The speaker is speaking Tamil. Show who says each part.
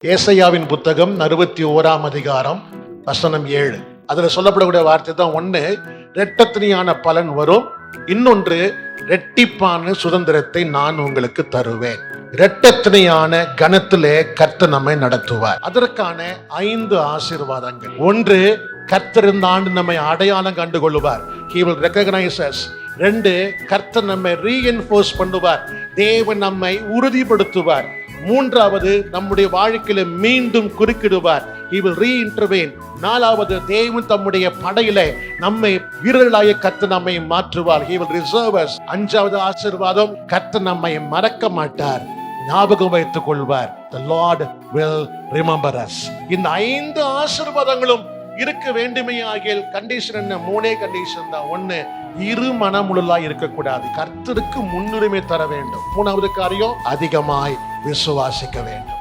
Speaker 1: ஏசாயாவின் புத்தகம் 61ஆம் அதிகாரம் வசனம் 7. அதுல சொல்லப்படக்கூடிய வார்த்தை தான் ஒண்ணு, இரட்டத்தனையான பலன் வரும், இன்னொன்று இரட்டிப்பான சுதந்திரத்தை நான் உங்களுக்கு தருவேன். இரட்டத்தனையான கணத்திலே கர்த்தர் நம்மை நடத்துவார். அதற்கான 5 ஆசீர்வாதங்கள். ஒன்று, கர்த்தர் இந்த ஆண்டு நம்மை அடையாளம் கண்டு கொள்ளுவார். He will recognize us. 2, கர்த்தர் நம்மை ரீஎன்ஃபோர்ஸ் பண்ணுவார். தேவன் நம்மை உறுதிப்படுத்துவார். 3வது, நம்முடைய வாழ்க்கையில மீண்டும் குறுக்கிடுவார். He will reintervene. 4வது, தேவன் தம்முடைய படையில நம்மை வீரர்களாய கர்த்தர் நம்மை மாற்றுவார். He will reserve us. 5வது ஆசீர்வாதம், கர்த்தர் நம்மை மறக்க மாட்டார், ஞாபகம் வைத்துக் கொள்வார். The Lord will remember us. இந்த 5 ஆசீர்வாதங்களும் இருக்க வேண்டுமே ஆகிய கண்டிஷன் என்ன? 3 கண்டிஷன் தான். 1, இரு மனமுள்ளலாய் இருக்கக்கூடாது, கர்த்தருக்கு முன்னுரிமை தர வேண்டும். 3வது காரியம், அதிகமாய் விசுவாசிக்க வேண்டும்.